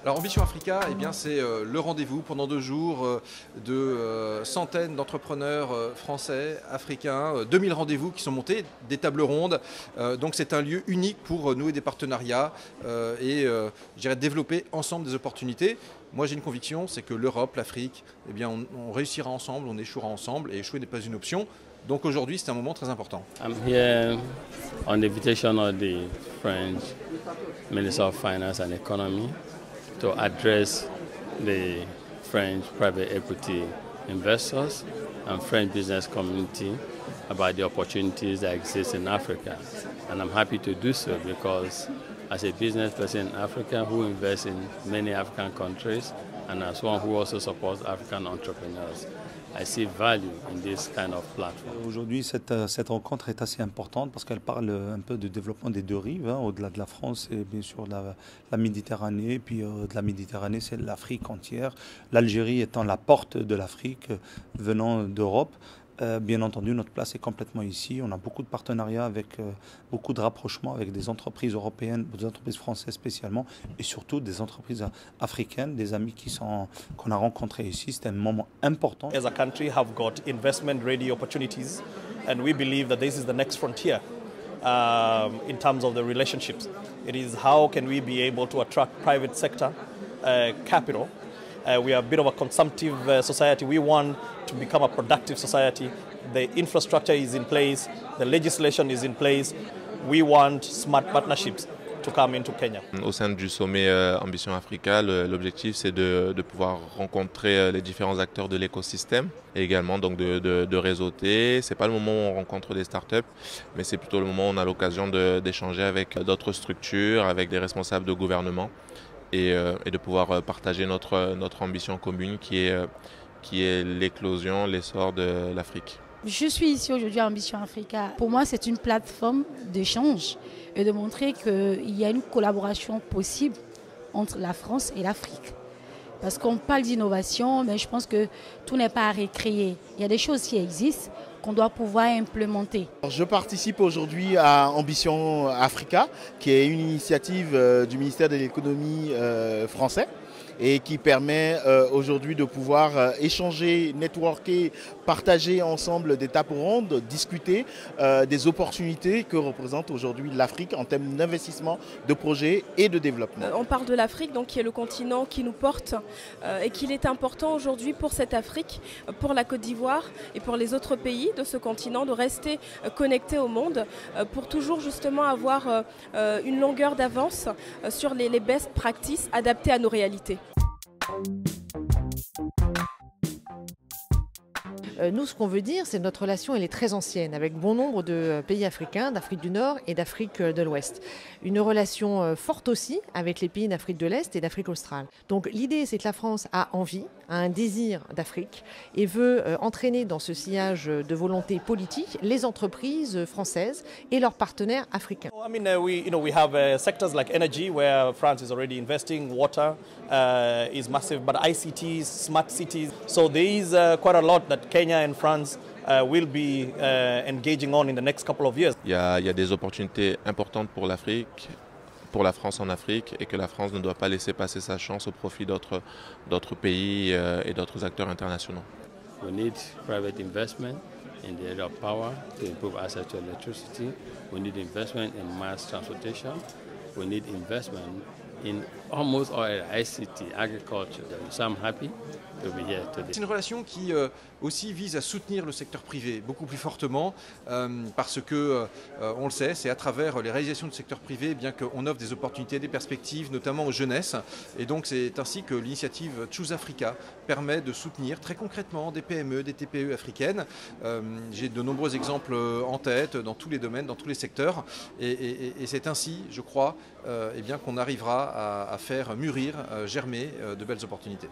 Alors Ambition Africa, eh bien, c'est le rendez-vous pendant 2 jours de centaines d'entrepreneurs français, africains, 2000 rendez-vous qui sont montés, des tables rondes. Donc c'est un lieu unique pour nouer des partenariats et je dirais, développer ensemble des opportunités. Moi j'ai une conviction, c'est que l'Europe, l'Afrique, eh bien, on réussira ensemble, on échouera ensemble et échouer n'est pas une option. Donc aujourd'hui c'est un moment très important. I'm here on the invitation of the French Minister of Finance and Economy to address the French private equity investors and French business community about the opportunities that exist in Africa. And I'm happy to do so because as a business person in Africa who invests in many African countries and as one who also supports African entrepreneurs, I see value in this kind of platform. Aujourd'hui, cette rencontre est assez importante parce qu'elle parle un peu du développement des deux rives, hein, au-delà de la France et bien sûr la Méditerranée. Puis de la Méditerranée, c'est l'Afrique entière. L'Algérie étant la porte de l'Afrique venant d'Europe. Bien entendu, notre place est complètement ici. On a beaucoup de partenariats, avec beaucoup de rapprochements avec des entreprises européennes, des entreprises françaises spécialement, et surtout des entreprises africaines, des amis qu'on a rencontrés ici. C'était un moment important. As a country, have got investment-ready opportunities, and we believe that this is the next frontier in terms of the relationships. It is how can we be able to attract private sector capital. We are a bit of a consumptive society. We want to become a productive society. The infrastructure is in place. The legislation is in place. We want smart partnerships to come into Kenya. Au sein du sommet Ambition Africa, l'objectif c'est de pouvoir rencontrer les différents acteurs de l'écosystème et également donc de réseauter. C'est pas le moment où on rencontre des startups, mais c'est plutôt le moment où on a l'occasion d'échanger avec d'autres structures, avec des responsables de gouvernement. Et de pouvoir partager notre ambition commune qui est l'éclosion, l'essor de l'Afrique. Je suis ici aujourd'hui à Ambition Africa. Pour moi, c'est une plateforme d'échange et de montrer qu'il y a une collaboration possible entre la France et l'Afrique. Parce qu'on parle d'innovation, mais je pense que tout n'est pas à récréer. Il y a des choses qui existent qu'on doit pouvoir implémenter. Je participe aujourd'hui à Ambition Africa, qui est une initiative du ministère de l'économie français et qui permet aujourd'hui de pouvoir échanger, networker, partager ensemble des tables rondes, discuter des opportunités que représente aujourd'hui l'Afrique en termes d'investissement, de projets et de développement. On parle de l'Afrique, donc qui est le continent qui nous porte et qu'il est important aujourd'hui pour cette Afrique, pour la Côte d'Ivoire et pour les autres pays de ce continent de rester connectés au monde pour toujours justement avoir une longueur d'avance sur les best practices adaptées à nos réalités. Nous, ce qu'on veut dire, c'est que notre relation elle est très ancienne, avec bon nombre de pays africains, d'Afrique du Nord et d'Afrique de l'Ouest. Une relation forte aussi avec les pays d'Afrique de l'Est et d'Afrique australe. Donc l'idée, c'est que la France a envie, a un désir d'Afrique et veut entraîner dans ce sillage de volonté politique les entreprises françaises et leurs partenaires africains. I mean, we have sectors like energy where France is already investing, water is massive, but ICTs, smart cities. So there is quite a lot that Kenya and France will be engaging on in the next couple of years. Il y a des opportunités importantes pour l'Afrique, pour la France en Afrique, et que la France ne doit pas laisser passer sa chance au profit d'autres pays et d'autres acteurs internationaux. We need private investment in the area of power to improve access to electricity. We need investment in mass transportation. We need investment in almost all ICT, agriculture. So I'm happy to be here today. C'est une relation qui aussi vise à soutenir le secteur privé beaucoup plus fortement parce que, on le sait, c'est à travers les réalisations du secteur privé eh bien qu'on offre des opportunités, des perspectives, notamment aux jeunesses. Et donc c'est ainsi que l'initiative Choose Africa permet de soutenir très concrètement des PME, des TPE africaines. J'ai de nombreux exemples en tête dans tous les domaines, dans tous les secteurs. Et c'est ainsi, je crois, eh bien qu'on arrivera à faire mûrir, germer de belles opportunités.